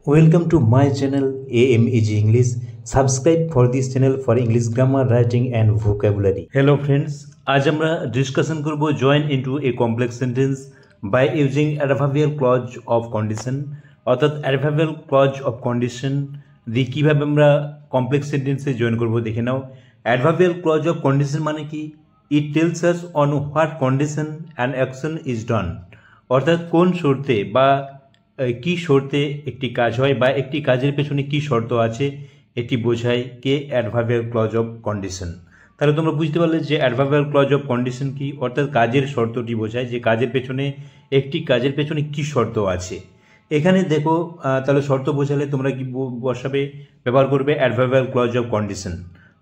Welcome to my channel AMEG English. Subscribe for this channel for English grammar, writing and vocabulary. Hello friends, आज আমরা discussion করব join into a complex sentence by using adverbial clause of condition অর্থাৎ adverbial clause of condition দিয়ে কিভাবে আমরা complex sentence এ join করব দেখে নাও। adverbial clause of condition মানে কি? It tells us on what condition an action is done অর্থাৎ কোন শর্তে বা কি শর্তে একটি কাজ হয় বা একটি কাজের পেছনে কি শর্ত আছে এটি বোঝায় কে অ্যাডভার্বিয়াল ক্লজ অফ কন্ডিশন। তাহলে তোমরা বুঝতে পারলে যে অ্যাডভার্বিয়াল ক্লজ অফ কন্ডিশন কি, অর্থাৎ কাজের শর্তটি বোঝায় যে কাজের পেছনে একটি কাজের পেছনে কি শর্ত আছে। এখানে দেখো তাহলে শর্ত বোঝালে তোমরা কি বসাবে, ব্যবহার করবে adverbial clause of condition.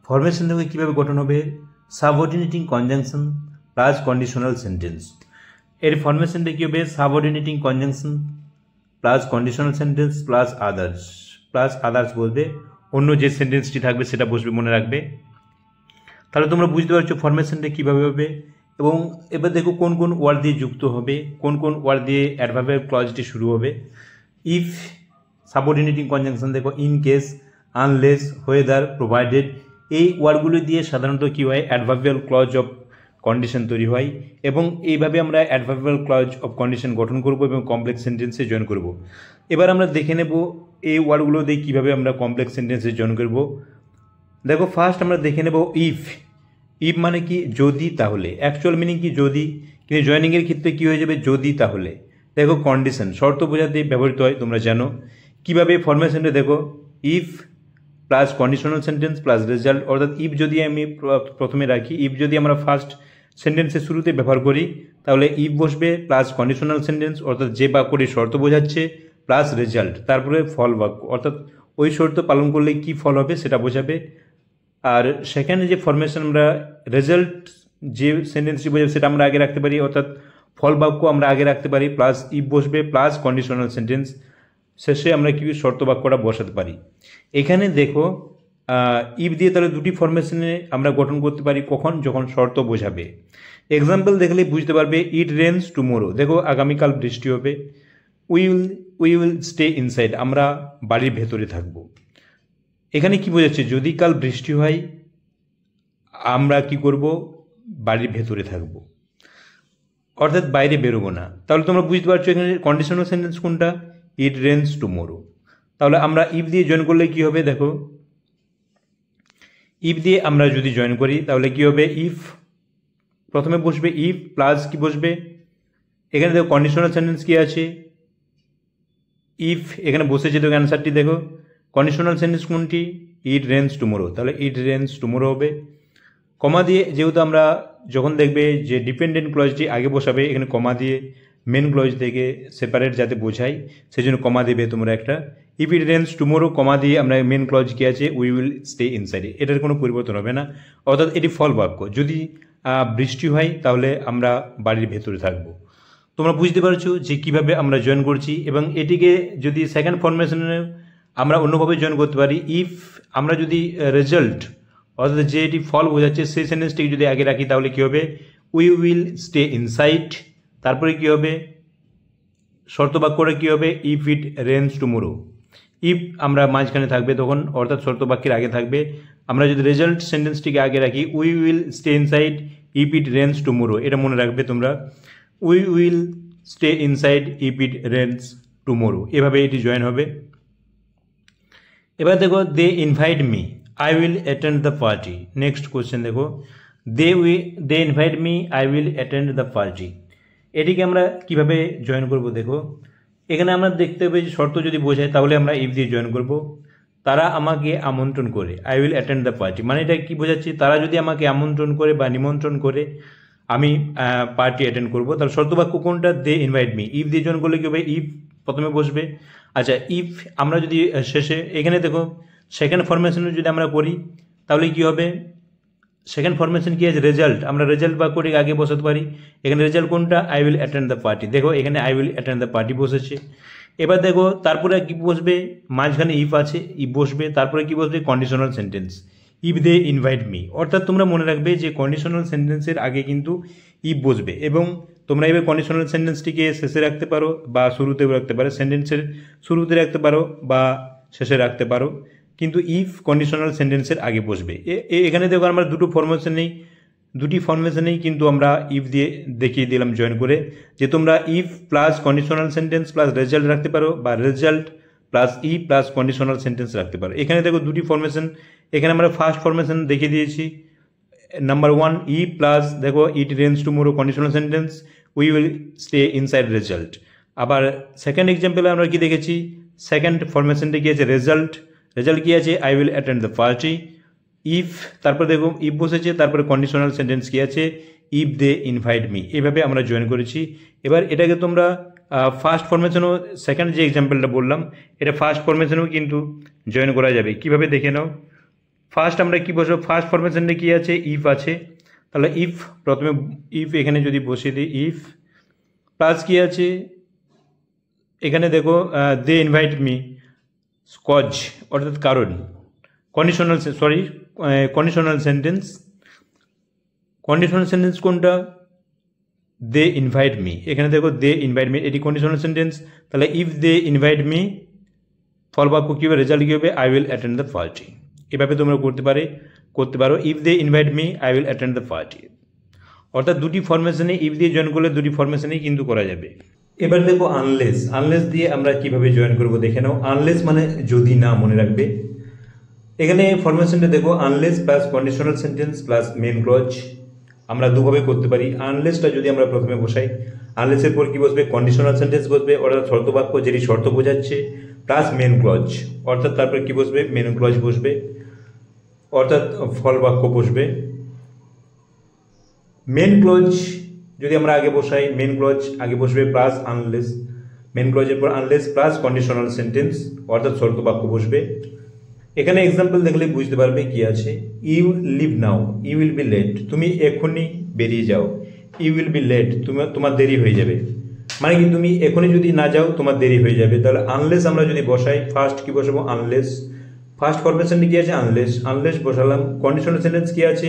Formation দেখো কীভাবে গঠন হবে, subordinating conjunction plus conditional sentence. এর ফরমেশনটা কী হবে, subordinating conjunction plus conditional sentence plus others বলবে, অন্য যে সেন্টেন্সটি থাকবে সেটা বসবে, মনে রাখবে। তাহলে তোমরা বুঝতে পারছো ফরমেশনটা কীভাবে হবে। এবং এবার দেখো কোন কোন ওয়ার্ড দিয়ে যুক্ত হবে, কোন কোন ওয়ার্ড দিয়ে অ্যাডভার্বিয়াল ক্লজটি শুরু হবে। ইফ, সাবঅর্ডিনেটিং কনজাংশন দেখো in case, unless, weather, provided, এই ওয়ার্ডগুলো দিয়ে সাধারণত কী হয় অ্যাডভার্বিয়াল ক্লজ অফ কন্ডিশন তৈরি হয়। এবং এইভাবে আমরা অ্যাডভার্বিয়াল ক্লজ অফ কন্ডিশন গঠন করব এবং কমপ্লেক্স সেন্টেন্সে জয়েন করব। এবার আমরা দেখে নেব এই ওয়ার্ডগুলো দিয়ে কীভাবে আমরা কমপ্লেক্স সেন্টেন্সে জয়েন করব। দেখো ফার্স্ট আমরা দেখে নেব ইফ। ইফ মানে কি যদি তাহলে, অ্যাকচুয়াল মিনিং কি যদি, কিন্তু জয়েনিংয়ের ক্ষেত্রে কী হয়ে যাবে যদি তাহলে। দেখো কন্ডিশন শর্ত বোঝাতে ব্যবহৃত হয়, তোমরা জানো কীভাবে। ফরমেশনটা দেখো if plus conditional sentence plus result, অর্থাৎ ইফ যদি আমি প্রথমে রাখি, ইফ যদি আমরা ফার্স্ট সেন্টেন্সের শুরুতে ব্যবহার করি তাহলে ইফ বসবে প্লাস কন্ডিশনাল সেন্টেন্স অর্থাৎ যে বাক্যটি শর্ত বোঝাচ্ছে প্লাস রেজাল্ট, তারপরে ফল বাক্য অর্থাৎ ওই শর্ত পালন করলে কি ফল হবে সেটা বোঝাবে। আর সেখানে যে ফরমেশন আমরা রেজাল্ট যে সেন্টেন্সটি বোঝাবে সেটা আমরা আগে রাখতে পারি, অর্থাৎ ফল বাক্য আমরা আগে রাখতে পারি, প্লাস ইফ বসবে প্লাস কন্ডিশনাল সেন্টেন্স, শেষে আমরা কি শর্ত বাক্যটা বসাতে পারি। এখানে দেখো ইফ দিয়ে তাহলে দুটি ফরমেশনে আমরা গঠন করতে পারি, কখন, যখন শর্ত বোঝাবে। এক্সাম্পল দেখলে বুঝতে পারবে, ইট রেন্স টুমোরো, দেখো আগামীকাল বৃষ্টি হবে। উই উইল স্টে ইনসাইড, আমরা বাড়ির ভেতরে থাকব। এখানে কি বোঝাচ্ছে, যদি কাল বৃষ্টি হয় আমরা কি করব, বাড়ির ভেতরে থাকব, অর্থাৎ বাইরে বেরোবো না। তাহলে তোমরা বুঝতে পারছো এখানে কন্ডিশনাল সেন্টেন্স কোনটা, ইট রেন্স টুমোরো। তাহলে আমরা ইফ দিয়ে জয়েন করলে কি হবে, দেখো ইফ দিয়ে আমরা যদি জয়েন করি তাহলে কি হবে, ইফ প্রথমে বসবে ইফ প্লাস কি বসবে, এখানে দেখো কন্ডিশনাল সেন্টেন্স কি আছে, ইফ এখানে বসেছে, দেখো অ্যান্সারটি দেখো কন্ডিশনাল সেন্টেন্স কোনটি, ইট রেন্স টুমোরো, তাহলে ইট রেন্স টুমোরো হবে। কমা দিয়ে যেহেতু আমরা যখন দেখবে যে ডিপেন্ডেন্ট ক্লজটি আগে বসাবে, এখানে কমা দিয়ে মেন ক্লজ থেকে সেপারেট যাতে বোঝাই সেই জন্য কমা দেবে তোমরা একটা। ইফ ইট রেন্স টুমোরো কমা দিয়ে আমরা মেন ক্লজ কি আছে, উই উইল স্টে ইনসাইড, এটার কোনো পরিবর্তন হবে না, অর্থাৎ এটি ফল বাক্য, যদি বৃষ্টি হয় তাহলে আমরা বাড়ির ভেতরে থাকব। তোমরা বুঝতে পারছো যে কীভাবে আমরা জয়েন করছি। এবং এটিকে যদি সেকেন্ড ফরমেশনে আমরা অন্যভাবে জয়েন করতে পারি, ইফ আমরা যদি রেজাল্ট অর্থাৎ যে এটি ফল বোঝাচ্ছে সেই সেন্টেন্সটিকে যদি আগে রাখি তাহলে কী হবে, উই উইল স্টে ইনসাইড, তারপরে কী হবে শর্ত বাক্যটা কী হবে, if it rains tomorrow, if আমরা মাঝখানে থাকবে তখন, অর্থাৎ শর্ত বাক্যের আগে থাকবে। আমরা যদি রেজাল্ট সেন্টেন্সটিকে আগে রাখি, we will stay inside if it rains tomorrow, এটা মনে রাখবে তোমরা, we will stay inside if it rains tomorrow, এভাবে এটি জয়েন হবে। এবার দেখো they invite me, I will attend the party. Next question দেখো, they invite me, I will attend the party, এটিকে আমরা কিভাবে জয়েন করব। দেখো এখানে আমরা দেখতে হবে যে শর্ত যদি বোঝায় তাহলে আমরা ইফ দিয়ে জয়েন করব। তারা আমাকে আমন্ত্রণ করে, I will attend the party, মানে এটা কি বোঝাচ্ছে, তারা যদি আমাকে আমন্ত্রণ করে বা নিমন্ত্রণ করে আমি পার্টি অ্যাটেন্ড করবো। তাহলে শর্তবাক্য কোনটা, দে ইনভাইট মি, ইফ দিয়ে জয়েন করলে কি হবে, ইফ প্রথমে বসবে। আচ্ছা ইফ আমরা যদি শেষে, এখানে দেখো সেকেন্ড ফরমেশনে যদি আমরা করি তাহলে কি হবে, সেকেন্ড ফরমেশন কি আছে, রেজাল্ট, আমরা রেজাল্ট বা করে আগে বসাতে পারি। এখানে রেজাল্ট কোনটা, I will attend the party, দেখো এখানে I will attend the party বসেছে। এবার দেখো তারপরে কি বসবে, মাঝখানে ইফ আছে, ইফ বসবে, তারপরে কি বসবে conditional sentence, if they invite me, অর্থাৎ তোমরা মনে রাখবে যে কন্ডিশনাল সেন্টেন্সের আগে কিন্তু ইফ বসবে এবং তোমরা এবার কন্ডিশনাল সেন্টেন্সটিকে শেষে রাখতে পারো বা শুরুতেও রাখতে পারো, সেন্টেন্সের শুরুতে রাখতে পারো বা শেষে রাখতে পারো, কিন্তু ইফ কন্ডিশনাল সেন্টেন্সের আগে বসবে। এখানে দেখো আমরা দুটি ফরমেশনেই কিন্তু আমরা ইফ দিয়ে দেখিয়ে দিলাম জয়েন করে, যে তোমরা if plus conditional sentence plus result রাখতে পারো বা result plus E plus conditional sentence রাখতে পারো। এখানে দেখো দুটি ফরমেশন, এখানে আমরা ফার্স্ট ফরমেশন দেখিয়ে দিয়েছি, নাম্বার 1 ই প্লাস দেখো it rains tomorrow conditional sentence we will stay inside result. আবার সেকেন্ড এক্সাম্পলে আমরা কি দেখেছি, সেকেন্ড ফরমেশনটা কি আছে রেজাল্ট কি আছে I will attend the party. If তারপর দেখো ইফ বসেছে, তারপরে কন্ডিশনাল সেন্টেন্স কি আছে ইফ দে ইনভাইট মি। এভাবে আমরা জয়েন করেছি। এবার এটাকে তোমরা ফার্স্ট ফরমেশনও, সেকেন্ড যে এক্সাম্পলটা বললাম এটা ফার্স্ট ফরমেশনেও কিন্তু জয়েন করা যাবে। কিভাবে দেখে নাও, ফার্স্ট আমরা কি বসবো, ফার্স্ট ফরমেশনটা কি আছে ইফ আছে, তাহলে ইফ প্রথমে ইফ এখানে যদি বসিয়ে দিই ইফ প্লাস কি আছে এখানে দেখো দে ইনভাইট মি কজ অর্থাৎ কারণ, কন্ডিশনাল সেন্টেন্স কোনটা দে ইনভাইট মি, এখানে দেখো দে ইনভাইট মি এটি কন্ডিশনাল সেন্টেন্স। তাহলে ইফ দে ইনভাইট মি ফলবাক্য কী হবে রেজাল্ট কী হবে I will attend the party. এভাবে তোমরা করতে পারো if they invite me I will attend the party. অর্থাৎ দুটি ফরমেশনে ইফ দিয়ে জয়েন করলে দুটি ফরমেশনেই কিন্তু করা যাবে। এবার দেখো আনলেস দিয়ে আমরা কিভাবে জয়েন করব দেখে নাও। আনলেস মানে যদি না, মনে রাখবে এখানে ফরমেশনটা দেখো unless plus conditional sentence plus main clause. আমরা দুভাবে করতে পারি। আনলেসটা যদি আমরা প্রথমে বসাই, আনলেসের পর কি বসবে কন্ডিশনাল সেন্টেন্স বসবে অর্থাৎ শর্তবাক্য যেটি শর্ত বোঝাচ্ছে, প্লাস মেন ক্লজ অর্থাৎ তারপরে কি বসবে মেন ক্লজ বসবে অর্থাৎ ফল বাক্য বসবে। মেন ক্লজ যদি আমরা আগে বসাই, মেন ক্লজ আগে বসবে প্লাস আনলেস, মেন ক্লজের পর আনলেস প্লাস কন্ডিশনাল সেন্টেন্স অর্থাৎ শর্ত বাক্য বসবে। এখানে এক্সাম্পল দেখলে বুঝতে পারবে কি আছে, you leave now you will be late, তুমি এখনই বেরিয়ে যাও, ইউ উইল বি লেট তোমার দেরি হয়ে যাবে, মানে কি তুমি এখনই যদি না যাও তোমার দেরি হয়ে যাবে। তাহলে আনলেস আমরা যদি বসাই, ফার্স্ট কি বসাবো আনলেস, ফার্স্ট ফরমেশনটি কি আছে আনলেস বসালাম। কন্ডিশনাল সেন্টেন্স কি আছে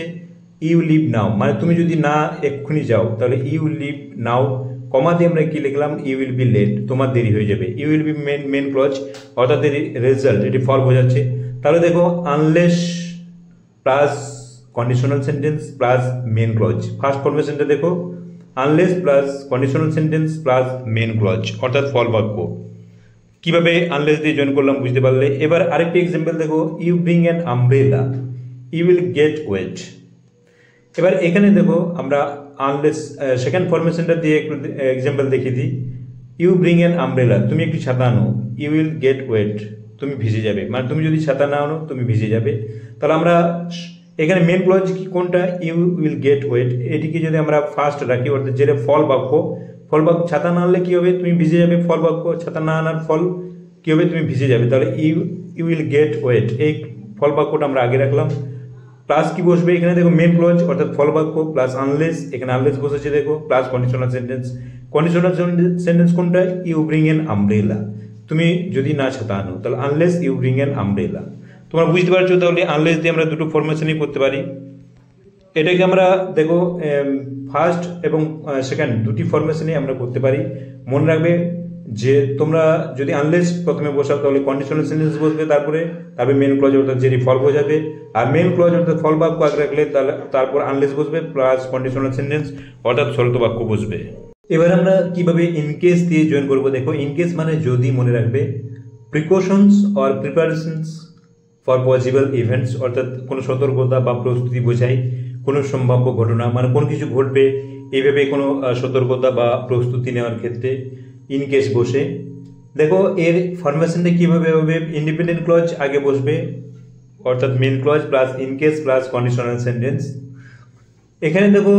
ইউ লিভ নাও, মানে তুমি যদি না এক্ষুনি যাও তাহলে ইউ লিভ নাও, কমা দিয়ে আমরা কি লিখলাম ইউ উইল বি লেট তোমার দেরি হয়ে যাবে, you will be main clause অর্থাৎ রেজাল্ট এটি ফল বোঝাচ্ছে। তাহলে দেখো unless plus conditional sentence plus main clause, first ফরমেশনটা দেখো unless plus conditional sentence plus main clause অর্থাৎ ফল বাক্য। কিভাবে আনলেস দিয়ে জয়েন করলাম বুঝতে পারলে। এবার আরেকটি এক্সাম্পল দেখো, you bring an umbrella you will get wet. এবার এখানে দেখো আমরা আনলেস সেকেন্ড ফরমেশনটা দিয়ে একটু এক্সাম্পল দেখিয়ে দিই। ইউ ব্রিং অ্যান আমব্রেলা তুমি একটি ছাতা আনো, ইউ উইল গেট ওয়েট তুমি ভিজে যাবে, মানে তুমি যদি ছাতা না আনো তুমি ভিজে যাবে। তাহলে আমরা এখানে মেন ক্লজ কি কোনটা ইউ উইল গেট ওয়েট, এটিকে যদি আমরা ফার্স্ট রাখি অর্থাৎ যেটা ফল বাক্য ছাতা না আনলে কি হবে তুমি ভিজে যাবে, ফল বাক্য ছাতা না আনার ফল কি হবে তুমি ভিজে যাবে। তাহলে ইউ উইল গেট ওয়েট এই ফল বাক্যটা আমরা আগে রাখলাম। প্লাস কি বসবে এখানে দেখো মেন ক্লজ অর্থাৎ ফল বাক্য প্লাস আনলেস, এখানে আনলেস বসেছে দেখো প্লাস কন্ডিশনাল সেন্টেন্স কোনটা ইউ ব্রিং অ্যান আমব্রেলা তুমি যদি না ছাতা আনো, তাহলে unless you bring an umbrella. তোমরা বুঝতে পারছো তাহলে আনলেস দিয়ে আমরা দুটো ফরমেশনই করতে পারি। এটাকে আমরা দেখো ফার্স্ট এবং সেকেন্ড দুটি ফরমেশনই আমরা করতে পারি। মনে রাখবে যে তোমরা যদি আনলেস প্রথমে বসাও তাহলে কন্ডিশনাল সেন্টেন্স বসবে, তারপরে মেন ক্লজ অর্থাৎ যেটি ফল বোঝাবে, আর মেন ক্লজ অর্থাৎ ফল বাক্য আগে রাখলে তারপর আনলেস বসবে প্লাস কন্ডিশনাল সেন্টেন্স অর্থাৎ শর্ত বাক্য বসবে। এবার আমরা কিভাবে ইনকেস দিয়ে জয়েন করবো দেখো। ইনকেস মানে যদি, মনে রাখবে precautions or preparations for possible events অর্থাৎ কোনো সতর্কতা বা প্রস্তুতি বোঝায় কোনো সম্ভাব্য ঘটনা, মানে কোনো কিছু ঘটবে এইভাবে কোনো সতর্কতা বা প্রস্তুতি নেওয়ার ক্ষেত্রে ইনকেস বসে। দেখো এর ফরমেশনটা কীভাবে হবে, ইন্ডিপেন্ডেন্ট ক্লজ আগে বসবে অর্থাৎ main clause plus in case plus conditional sentence. এখানে দেখো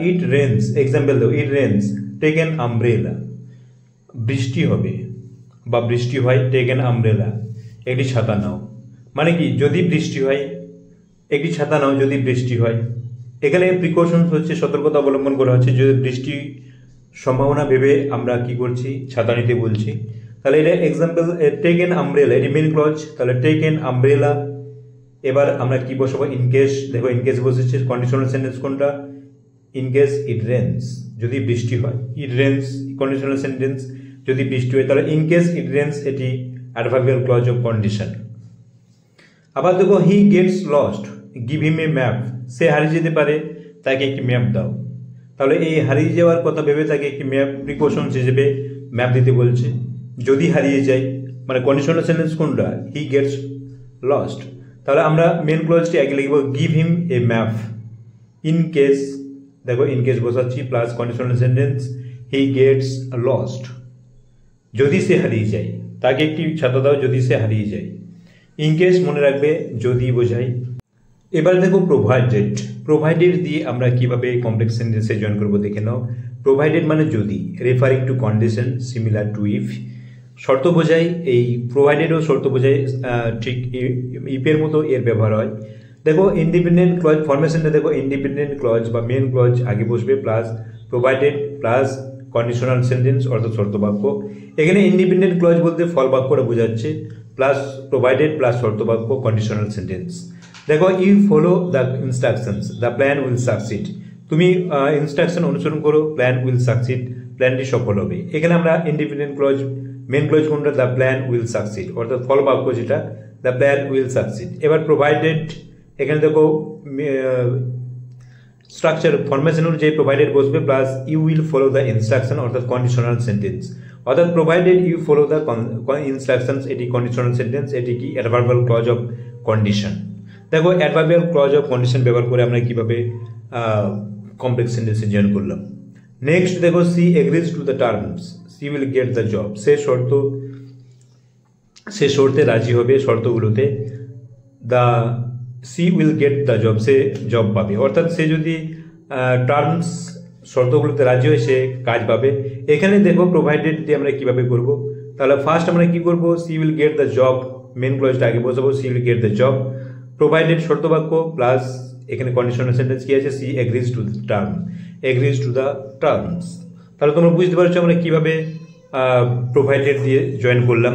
ইট রেন্স, এক্সাম্পল দেখো it rains take an umbrella, বৃষ্টি হবে বা বৃষ্টি হয়, টেক অ্যান আমব্রেলা একটি ছাতা নাও, মানে কি যদি বৃষ্টি হয় একটি ছাতা নাও যদি বৃষ্টি হয়। এখানে প্রিকশনস হচ্ছে সতর্কতা অবলম্বন করা হচ্ছে, যদি বৃষ্টি সম্ভাবনা ভেবে আমরা কি করছি ছাতা নিতে বলছি। তাহলে এটা এক্সাম্পল টেক অ্যান আমব্রেলা এটি মেন ক্লজ, তাহলে টেক অ্যান আমব্রেলা। এবার আমরা কি বসাবো ইনকেস, দেখো ইনকেস বসেছে, কন্ডিশনাল সেন্টেন্স কোনটা ইনকেস ইট রেন্স যদি বৃষ্টি হয়, ইট রেন্স কন্ডিশনাল সেন্টেন্স, যদি বৃষ্টি হয় তাহলে ইন কেস ইট রেন্স এটি অ্যাডভার্বিয়াল ক্লজ অফ কন্ডিশন। আবার দেখো he gets lost, give him a map, সে হারিয়ে যেতে পারে, তাকে একটি ম্যাপ দাও। তাহলে এই হারিয়ে যাওয়ার কথা ভেবে তাকে একটি ম্যাপ প্রিকশনস হিসেবে ম্যাপ দিতে বলছে। যদি হারিয়ে যায় মানে কন্ডিশনাল সেন্টেন্স কোনটা, হি গেটস লস্ট, তাহলে আমরা মেন ক্লজটি আগে লিখব give him a map. In case, দেখো ইন কেস বসাচ্ছি plus conditional sentence he gets lost, যদি সে হারিয়ে যায়, তাকে একটি ছাতা দাও যদি সে হারিয়ে যায়। ইন কেস মনে রাখবে যদি বোঝাই। এবার দেখো প্রোভাইডেড, প্রোভাইডেড দিয়ে আমরা কিভাবে কমপ্লেক্স সেন্টেন্সে জয়েন করবো দেখে নাও। প্রোভাইডেড মানে যদি, referring two condition similar to if, শর্ত বোঝায়। এই প্রোভাইডেডও শর্ত বোঝায়, ঠিক ইফের মতো এর ব্যবহার হয়। দেখো ইন্ডিপেন্ডেন্ট ক্লজ ফরমেশনটা দেখো, ইন্ডিপেন্ডেন্ট ক্লজ বা মেন ক্লজ আগে বসবে plus provided plus conditional sentence অর্থাৎ শর্ত বাক্য। এখানে ইন্ডিপেন্ডেন্ট ক্লজ বলতে ফল বাক্যটা বোঝাচ্ছে, প্লাস প্রোভাইডেড প্লাস শর্ত বাক্য কন্ডিশনাল সেন্টেন্স। দেখো you follow the instructions the plan will succeed, তুমি ইনস্ট্রাকশন অনুসরণ করো, প্ল্যান উইল সাকসিড, প্ল্যানটি সফল হবে। এখানে আমরা ইন্ডিপেন্ডেন্ট ক্লজ মেন ক্লজ কোনটা, দ্য প্ল্যান উইল সাকসিড অর্থাৎ ফল বাক্য যেটা, দ্য প্ল্যান উইল সাকসিড। এবার প্রোভাইডেড, এখানে দেখো স্ট্রাকচার ফরমেশন অনুযায়ী প্রোভাইডেড বসবে plus you will follow the instruction অর্থাৎ কন্ডিশনাল সেন্টেন্স, অর্থাৎ provided you follow the instructions এটি কন্ডিশনাল সেন্টেন্স, এটি কি অ্যাডভার্বিয়াল ক্লজ অফ কন্ডিশন। দেখো অ্যাডভার্বিয়াল ক্লজ অফ কন্ডিশন ব্যবহার করে আমরা কিভাবে কমপ্লেক্স সেন্টেন্সে জয়েন করলাম। নেক্সট দেখো she agrees to the terms, she will get the job, সে শর্তে রাজি হবে, শর্তগুলোতে। The she will get the job, সে জব পাবে, অর্থাৎ সে যদি টার্মস শর্তগুলোতে রাজি হয় সে কাজ পাবে। এখানে দেখো প্রোভাইডেড দিয়ে আমরা কিভাবে করব, তাহলে ফার্স্ট আমরা কি করব, she will get the job, main ক্লজটা আগে বসাবো, she will get the job, provided শর্ত বাক্য প্লাস এখানে কন্ডিশনাল সেন্টেন্স কি আছে, she agrees to the term, agrees to the terms. তাহলে তোমরা বুঝতে পারছো আমরা কিভাবে প্রোভাইডেড দিয়ে জয়েন করলাম।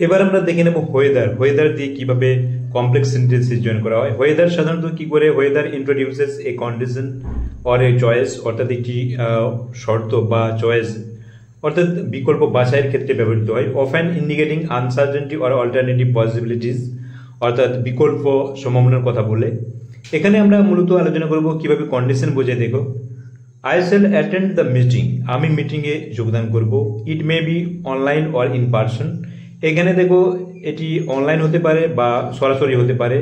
এবার আমরা দেখে নেব ওয়েদার, ওয়েদার দিয়ে কিভাবে কমপ্লেক্স সেন্টেন্সে জয়েন করা হয়। ওয়েদার সাধারণত কি করে, weather introduces A condition or a choice, অর্থাৎ একটি শর্ত বা চয়েস অর্থাৎ বিকল্প বাছাইয়ের ক্ষেত্রে ব্যবহৃত হয়। Often indicating uncertainty or alternative possibilities, অর্থাৎ বিকল্প সম্ভাবনার কথা বলে। এখানে আমরা মূলত আলোচনা করব কিভাবে কন্ডিশন বোঝায়। দেখো I shall attend the meeting, আমি মিটিংয়ে যোগদান করব। It may be online or in person, এখানে দেখো এটি অনলাইন হতে পারে বা সরাসরি হতে পারে,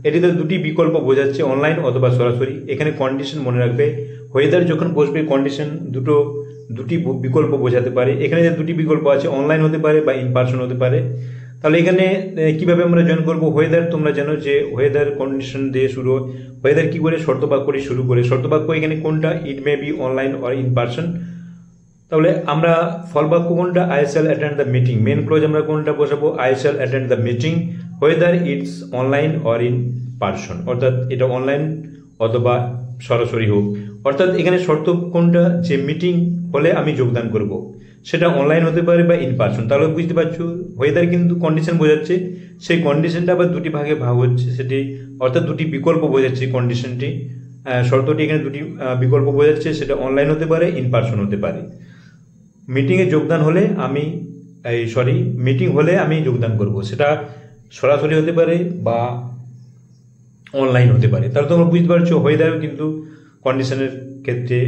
এটিতে দুটি বিকল্প বোঝাচ্ছে, অনলাইন অথবা সরাসরি। এখানে কন্ডিশন মনে রাখবে, ওয়েদার যখন বসবে কন্ডিশন দুটি বিকল্প বোঝাতে পারে। এখানে যে দুটি বিকল্প আছে অনলাইন হতে পারে বা ইন পার্সন হতে পারে। তাহলে এখানে কিভাবে আমরা জয়েন করব, ওয়েদার তোমরা জানো যে ওয়েদার কন্ডিশন দিয়ে শুরু, ওয়েদার কি করে শর্ত বাক্য করে শুরু করে, শর্ত বাক্য এখানে কোনটা, it may be online or in person. তাহলে আমরা ফল বাক্য কোনটা, I shall attend the meeting, main clause আমরা কোনটা বসাবো, I shall attend the meeting, whether it's online or in person, অর্থাৎ এটা অনলাইন অথবা সরাসরি হোক। অর্থাৎ এখানে শর্ত কোনটা, যে মিটিং হলে আমি যোগদান করব, সেটা অনলাইন হতে পারে বা ইন পার্সন। তাহলে বুঝতে পারছো ওয়েদার কিন্তু কন্ডিশন বোঝাচ্ছে, সেই কন্ডিশনটা আবার দুটি ভাগে ভাগ হচ্ছে, সেটি অর্থাৎ দুটি বিকল্প বোঝাচ্ছে কন্ডিশনটি, শর্তটি এখানে দুটি বিকল্প বোঝাচ্ছে, সেটা অনলাইন হতে পারে ইন পার্সন হতে পারে। মিটিংয়ে যোগদান হলে আমি মিটিং হলে আমি যোগদান করব, সেটা সরাসরি হতে পারে বা অনলাইন হতে পারে। তাহলে তোমরা বুঝতে পারছো ওয়েদারও কিন্তু কন্ডিশনের ক্ষেত্রে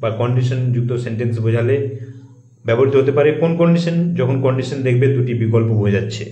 বা কন্ডিশন যুক্ত সেন্টেন্স বোঝালে ব্যবহৃত হতে পারে। কোন কন্ডিশন, যখন কন্ডিশন দেখবে দুটি বিকল্প বোঝাচ্ছে।